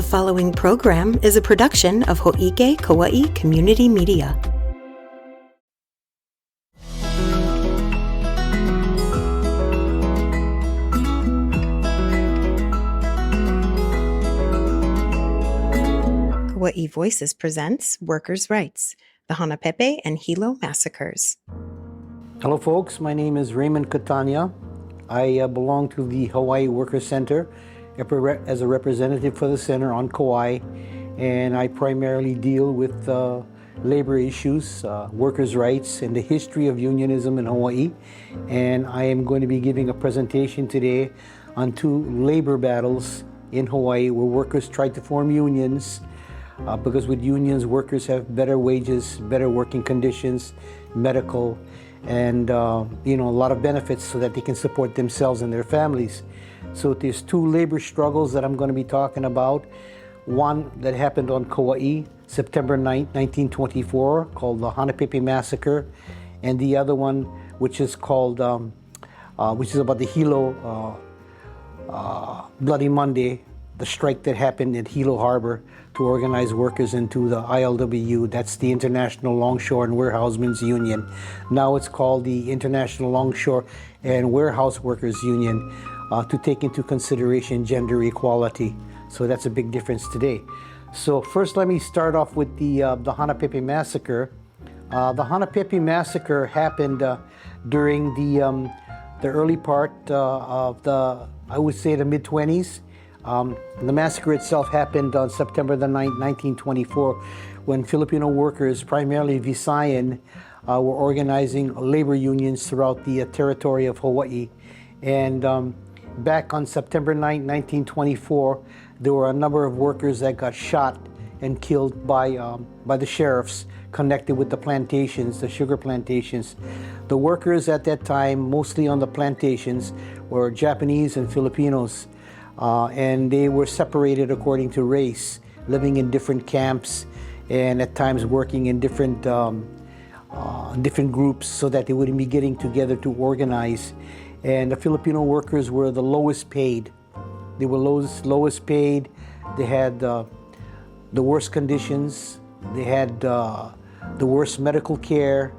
The following program is a production of Ho'ike Kauaʻi Community Media. Kauaʻi Voices presents Workers' Rights, the Hanapepe and Hilo Massacres. Hello folks, my name is Raymond Catania. I belong to the Hawaii Workers Center as a representative for the center on Kauaʻi, and I primarily deal with labor issues, workers' rights, and the history of unionism in Hawaii. And I am going to be giving a presentation today on two labor battles in Hawaii where workers tried to form unions because with unions, workers have better wages, better working conditions, medical, and a lot of benefits so that they can support themselves and their families. So there's two labor struggles that I'm going to be talking about. One that happened on Kauaʻi, September 9th, 1924, called the Hanapepe Massacre, and the other one, which is called, which is about the Hilo Bloody Monday, the strike that happened at Hilo Harbor to organize workers into the ILWU. That's the International Longshore and Warehousemen's Union. Now it's called the International Longshore and Warehouse Workers Union, to take into consideration gender equality. So that's a big difference today. So first let me start off with the Hanapepe Massacre. The Hanapepe Massacre happened during the early part of I would say the mid-20s. The massacre itself happened on September the 9th, 1924, when Filipino workers, primarily Visayan, were organizing labor unions throughout the territory of Hawaii. And back on September 9th, 1924, there were a number of workers that got shot and killed by the sheriffs connected with the plantations, the sugar plantations. The workers at that time, mostly on the plantations, were Japanese and Filipinos. And they were separated according to race, living in different camps and at times working in different groups so that they wouldn't be getting together to organize. And the Filipino workers were the lowest paid. They were lowest paid. They had the worst conditions. They had the worst medical care.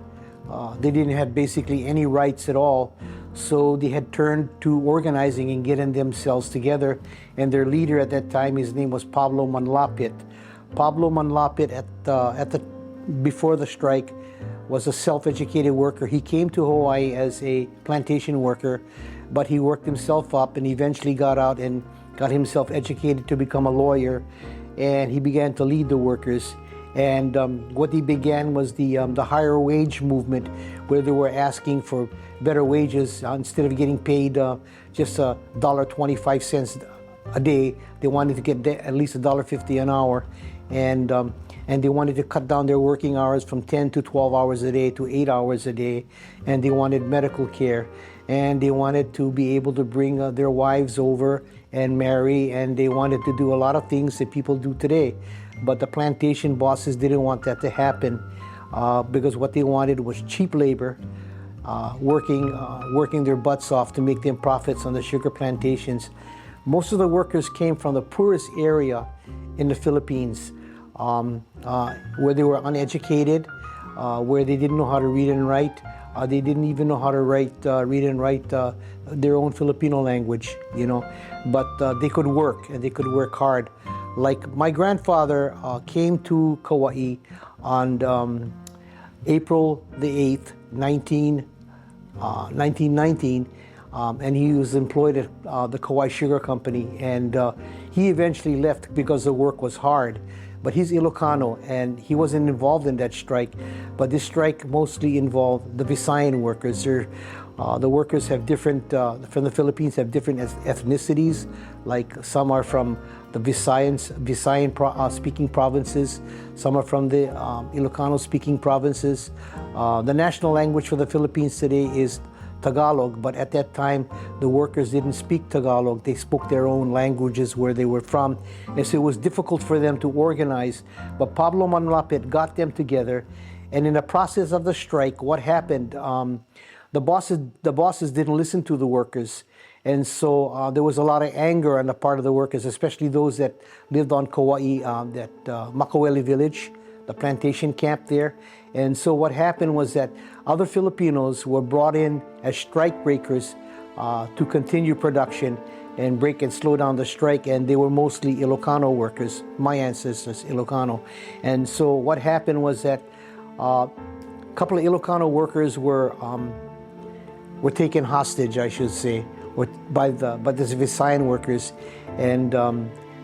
They didn't have basically any rights at all. So they had turned to organizing and getting themselves together. And their leader at that time, his name was Pablo Manlapit. Pablo Manlapit before the strike was a self-educated worker. He came to Hawaii as a plantation worker, but he worked himself up and eventually got out and got himself educated to become a lawyer. And he began to lead the workers. And what he began was the higher wage movement, where they were asking for better wages. Instead of getting paid just $1.25 a day, they wanted to get at least $1.50 an hour. And they wanted to cut down their working hours from 10 to 12 hours a day to 8 hours a day. And they wanted medical care. And they wanted to be able to bring their wives over and marry. And they wanted to do a lot of things that people do today. But the plantation bosses didn't want that to happen because what they wanted was cheap labor, working their butts off to make them profits on the sugar plantations. Most of the workers came from the poorest area in the Philippines, where they were uneducated, where they didn't know how to read and write. They didn't even know how to read and write their own Filipino language, but they could work, and they could work hard. Like my grandfather came to Kauaʻi on April the 8th, 1919, and he was employed at the Kauaʻi Sugar Company, and he eventually left because the work was hard. But he's Ilocano, and he wasn't involved in that strike. But this strike mostly involved the Visayan workers. The workers have different, from the Philippines, have different ethnicities. Like some are from the Visayan-speaking provinces. Some are from the Ilocano-speaking provinces. The national language for the Philippines today is Tagalog, but at that time, the workers didn't speak Tagalog. They spoke their own languages where they were from, and so it was difficult for them to organize. But Pablo Manlapit got them together, and in the process of the strike, what happened? The bosses didn't listen to the workers, And so there was a lot of anger on the part of the workers, especially those that lived on Kauaʻi, that Makaweli village, the plantation camp there. And so what happened was that other Filipinos were brought in as strike breakers to continue production and break and slow down the strike, and they were mostly Ilocano workers, my ancestors, Ilocano. And so what happened was that a couple of Ilocano workers were taken hostage, I should say, by the Visayan workers, and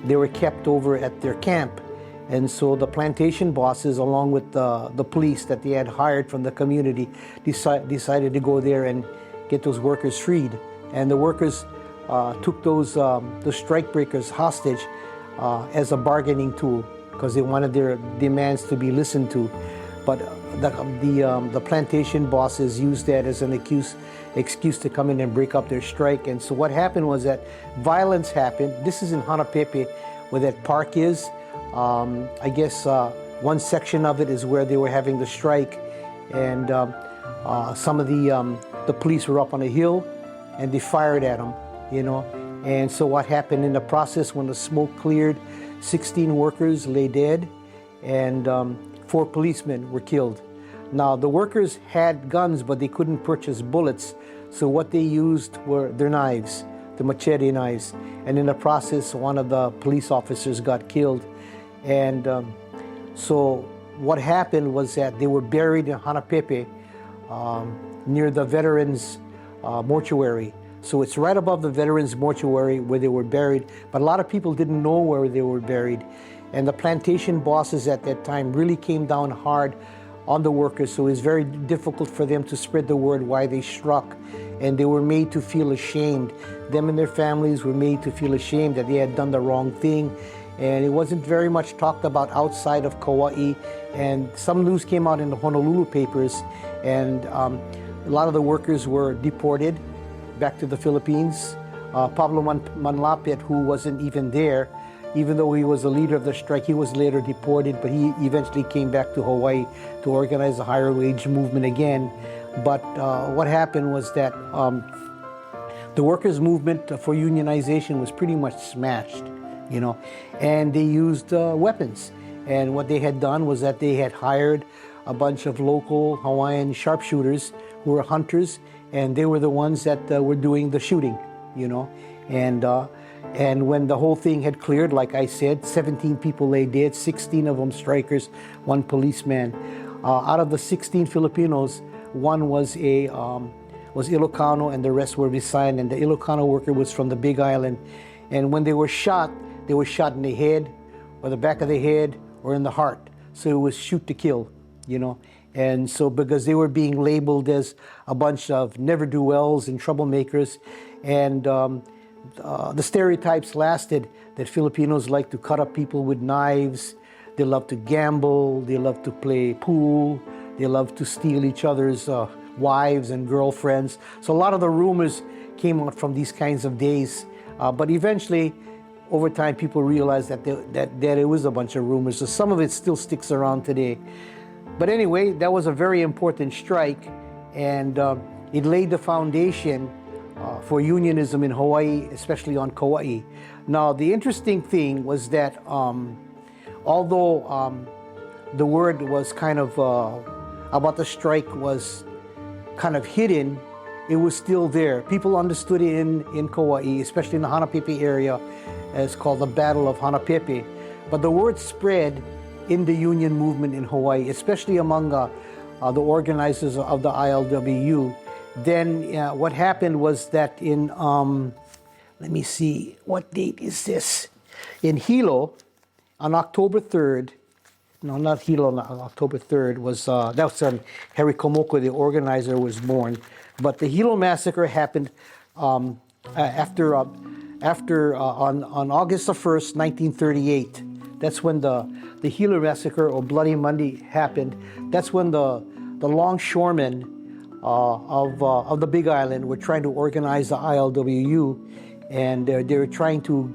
they were kept over at their camp. And so the plantation bosses, along with the police that they had hired from the community, decided to go there and get those workers freed. And the workers took those strike breakers hostage as a bargaining tool, because they wanted their demands to be listened to. But the plantation bosses used that as an excuse to come in and break up their strike. And so what happened was that violence happened. This is in Hanapepe, where that park is. I guess one section of it is where they were having the strike, and some of the police were up on a hill, and they fired at them, you know. And so what happened in the process, when the smoke cleared, 16 workers lay dead, and 4 policemen were killed. Now, the workers had guns, but they couldn't purchase bullets, so what they used were their knives, the machete knives. And in the process, one of the police officers got killed. And so what happened was that they were buried in Hanapepe near the veterans mortuary. So it's right above the veterans mortuary where they were buried, but a lot of people didn't know where they were buried. And the plantation bosses at that time really came down hard on the workers, so it was very difficult for them to spread the word why they struck. And they were made to feel ashamed. Them and their families were made to feel ashamed that they had done the wrong thing. And it wasn't very much talked about outside of Kauaʻi. And some news came out in the Honolulu papers, and a lot of the workers were deported back to the Philippines. Pablo Manlapit, who wasn't even there, even though he was the leader of the strike, he was later deported, but he eventually came back to Hawaii to organize the higher wage movement again. But what happened was that the workers' movement for unionization was pretty much smashed, you know, and they used weapons. And what they had done was that they had hired a bunch of local Hawaiian sharpshooters who were hunters, and they were the ones that were doing the shooting, you know. And when the whole thing had cleared, like I said, 17 people lay dead, 16 of them strikers, 1 policeman. Out of the 16 Filipinos, 1 was Ilocano, and the rest were Visayan, and the Ilocano worker was from the Big Island. And when they were shot in the head, or the back of the head, or in the heart. So it was shoot to kill, you know. And so because they were being labeled as a bunch of never-do-wells and troublemakers, and the stereotypes lasted that Filipinos like to cut up people with knives, they love to gamble, they love to play pool, they love to steal each other's wives and girlfriends. So a lot of the rumors came out from these kinds of days. But eventually, over time, people realized that it was a bunch of rumors. So some of it still sticks around today. But anyway, that was a very important strike, and it laid the foundation for unionism in Hawaii, especially on Kauaʻi. Now, the interesting thing was that although the word was kind of about the strike was kind of hidden, it was still there. People understood it in Kauaʻi, especially in the Hanapepe area. It's called the Battle of Hanapepe. But the word spread in the union movement in Hawaii, especially among the organizers of the ILWU. Then what happened was that in, let me see, what date is this? In Hilo, on October 3rd, no, not Hilo, on October 3rd, that was when Harry Komoko, the organizer, was born. But the Hilo Massacre happened on August the 1st, 1938. That's when the Hilo Massacre, or Bloody Monday, happened. That's when the longshoremen of the Big Island were trying to organize the ILWU, and they were trying to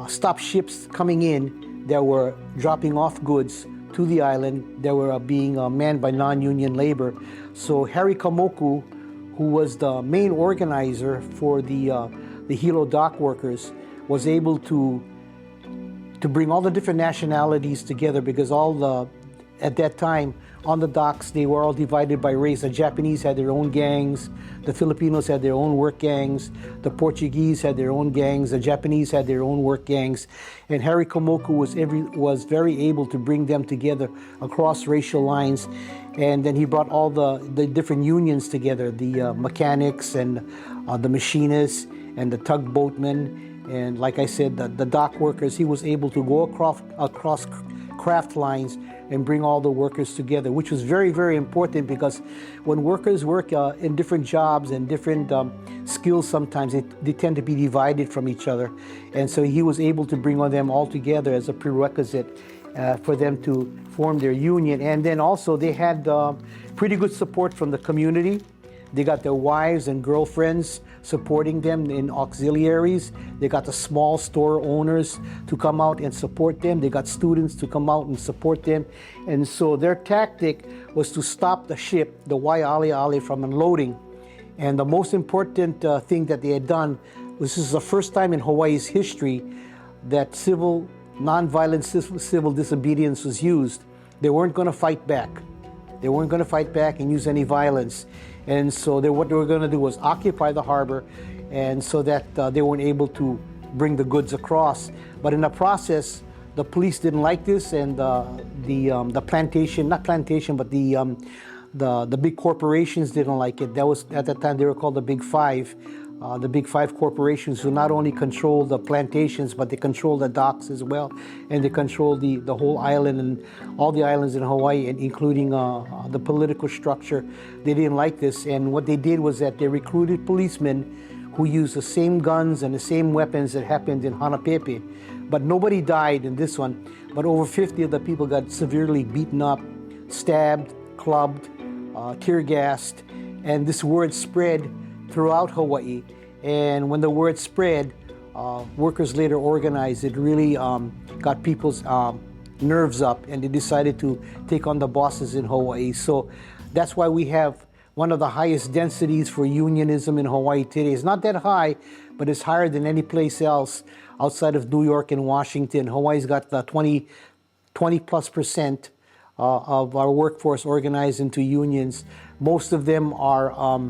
stop ships coming in that were dropping off goods to the island that were being manned by non-union labor. So Harry Kamoku, who was the main organizer for the the Hilo dock workers, was able to bring all the different nationalities together, because at that time on the docks they were all divided by race. The Japanese had their own gangs, the Filipinos had their own work gangs, the Portuguese had their own gangs, the Japanese had their own work gangs, and Harry Kamoku was very able to bring them together across racial lines. And then he brought all the different unions together, the mechanics and the machinists and the tugboatmen, and like I said, the dock workers. He was able to go across craft lines and bring all the workers together, which was very, very important, because when workers work in different jobs and different skills, sometimes they tend to be divided from each other. And so he was able to bring them all together as a prerequisite for them to form their union. And then also they had pretty good support from the community. They got their wives and girlfriends supporting them in auxiliaries. They got the small store owners to come out and support them. They got students to come out and support them. And so their tactic was to stop the ship, the Waiʻaleʻale, from unloading. And the most important thing that they had done was, this is the first time in Hawaii's history that nonviolent civil disobedience was used. They weren't going to fight back. They weren't going to fight back and use any violence. And so what they were going to do was occupy the harbor, and so that they weren't able to bring the goods across. But in the process, the police didn't like this, and the plantation, not plantation, but the big corporations didn't like it. That was, at that time, they were called the Big Five. The Big Five corporations, who not only control the plantations, but they control the docks as well, and they control the whole island and all the islands in Hawaii, and including the political structure. They didn't like this, and what they did was that they recruited policemen who used the same guns and the same weapons that happened in Hanapepe. But nobody died in this one, but over 50 of the people got severely beaten up, stabbed, clubbed, tear gassed, and this word spread throughout Hawaii. And when the word spread, workers later organized. It really got people's nerves up, and they decided to take on the bosses in Hawaii. So that's why we have one of the highest densities for unionism in Hawaii today. It's not that high, but it's higher than any place else outside of New York and Washington. Hawaii's got the 20+% of our workforce organized into unions. Most of them are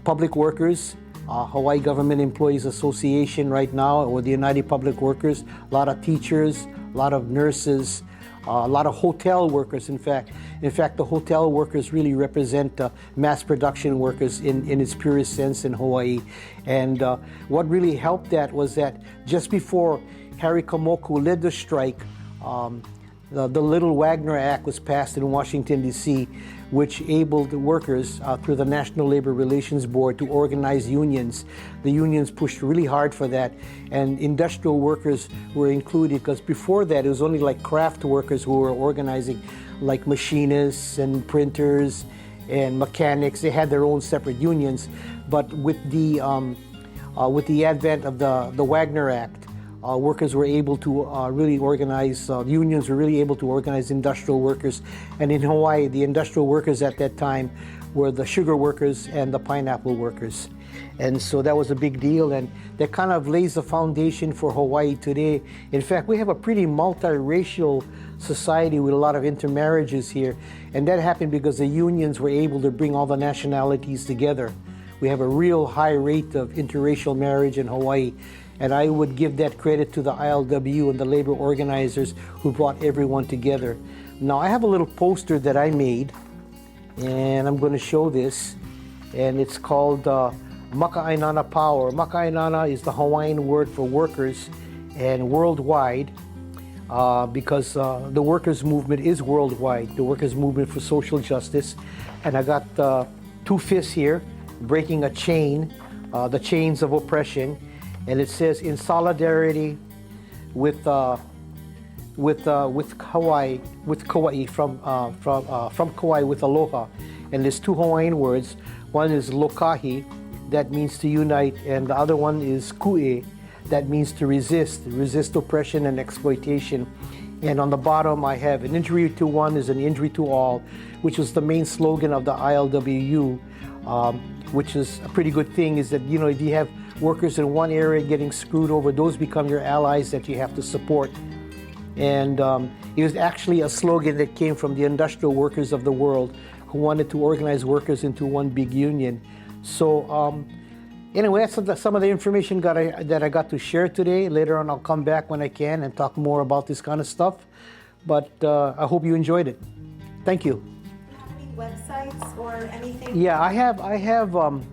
public workers. Hawaii Government Employees Association right now, or the United Public Workers, a lot of teachers, a lot of nurses, a lot of hotel workers. In fact, the hotel workers really represent mass production workers in its purest sense in Hawaii. And what really helped that was that just before Harry Kamoku led the strike, the Little Wagner Act was passed in Washington, D.C., which enabled workers through the National Labor Relations Board to organize unions. The unions pushed really hard for that, and industrial workers were included, because before that it was only like craft workers who were organizing, like machinists and printers and mechanics. They had their own separate unions. But with the advent of the Wagner Act, workers were able to really organize, unions were really able to organize industrial workers. And in Hawaii, the industrial workers at that time were the sugar workers and the pineapple workers. And so that was a big deal, and that kind of lays the foundation for Hawaii today. In fact, we have a pretty multiracial society with a lot of intermarriages here, and that happened because the unions were able to bring all the nationalities together. We have a real high rate of interracial marriage in Hawaii. And I would give that credit to the ILW and the labor organizers who brought everyone together. Now, I have a little poster that I made, and I'm going to show this. And it's called Maka'ainana Power. Maka'ainana is the Hawaiian word for workers, and worldwide, because the workers' movement is worldwide, the workers' movement for social justice. And I got two fists here, breaking a chain, the chains of oppression. And it says, in solidarity with Kauaʻi, from Kauaʻi with aloha. And there's two Hawaiian words. One is lokahi, that means to unite, and the other one is ku'e, that means to resist oppression and exploitation. And on the bottom I have, an injury to one is an injury to all, which was the main slogan of the ILWU, which is a pretty good thing, is that, you know, if you have workers in one area getting screwed over, those become your allies that you have to support. And it was actually a slogan that came from the industrial workers of the world who wanted to organize workers into one big union. So anyway, that's some of the information that I got to share today. Later on, I'll come back when I can and talk more about this kind of stuff. But I hope you enjoyed it. Thank you. Do you have any websites or anything? Yeah, I have on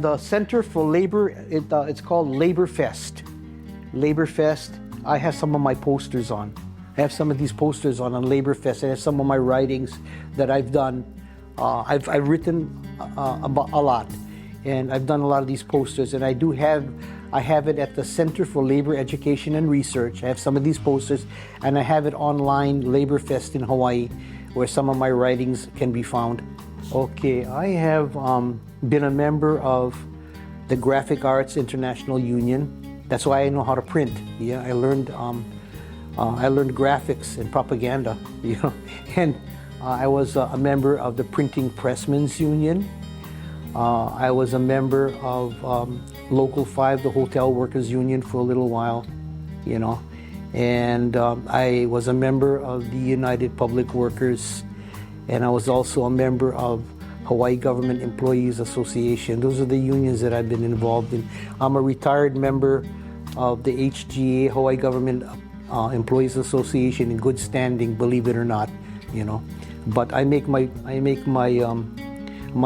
the Center for Labor, it's called Labor Fest. Labor Fest. I have some of my posters on. I have some of these posters on Labor Fest. I have some of my writings that I've done. I've written about a lot, and I've done a lot of these posters. And I have it at the Center for Labor Education and Research. I have some of these posters, and I have it online, Labor Fest in Hawaii, where some of my writings can be found. Okay, I have been a member of the Graphic Arts International Union. That's why I know how to print. Yeah, I learned graphics and propaganda. You know, and I was a member of the Printing Pressmen's Union. I was a member of Local 5, the Hotel Workers Union, for a little while. You know, and I was a member of the United Public Workers, and I was also a member of Hawaii Government Employees Association. Those are the unions that I've been involved in. I'm a retired member of the HGA, Hawaii Government Employees Association, in good standing, believe it or not, you know. But I make my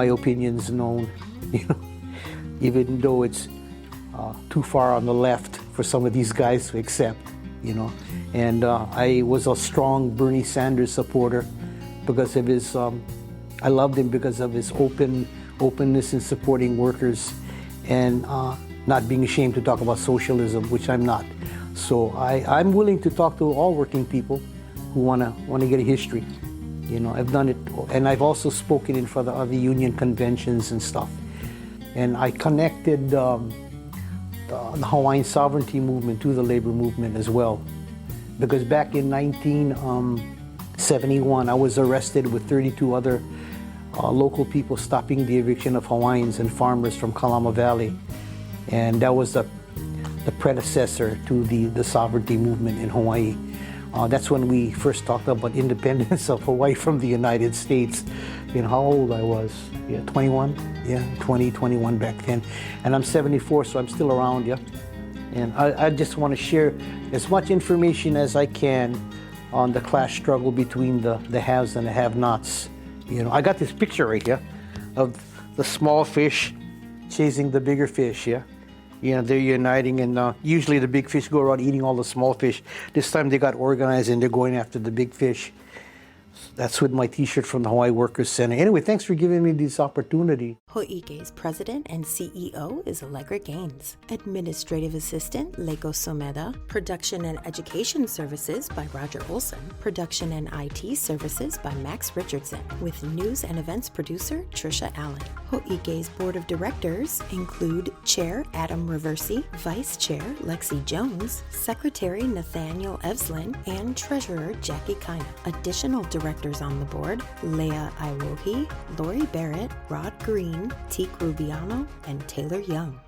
opinions known, you know, even though it's too far on the left for some of these guys to accept, you know. And I was a strong Bernie Sanders supporter because of his, I loved him because of his openness in supporting workers and not being ashamed to talk about socialism, which I'm not. So I'm willing to talk to all working people who wanna get a history. You know, I've done it, and I've also spoken in front of other union conventions and stuff. And I connected the Hawaiian sovereignty movement to the labor movement as well, because back in 1971, I was arrested with 32 other local people stopping the eviction of Hawaiians and farmers from Kalama Valley. And that was the predecessor to the sovereignty movement in Hawaii. That's when we first talked about independence of Hawaii from the United States. You know how old I was? Yeah, 21? Yeah, 21 back then. And I'm 74, so I'm still around, yeah. And I just want to share as much information as I can on the class struggle between the haves and the have-nots. You know, I got this picture right here of the small fish chasing the bigger fish, yeah? You know, they're uniting, and usually the big fish go around eating all the small fish. This time they got organized and they're going after the big fish. That's with my t-shirt from the Hawaii Workers Center. Anyway, thanks for giving me this opportunity. Ho'ike's president and CEO is Allegra Gaines. Administrative assistant, Leiko Someda. Production and education services by Roger Olson. Production and IT services by Max Richardson. With news and events producer, Tricia Allen. Ho'ike's board of directors include Chair Adam Reversi, Vice Chair Lexi Jones, Secretary Nathaniel Evslin, and Treasurer Jackie Kina. Additional directors on the board, Leah Iwohi, Lori Barrett, Rod Green, Teak Rubiano, and Taylor Young.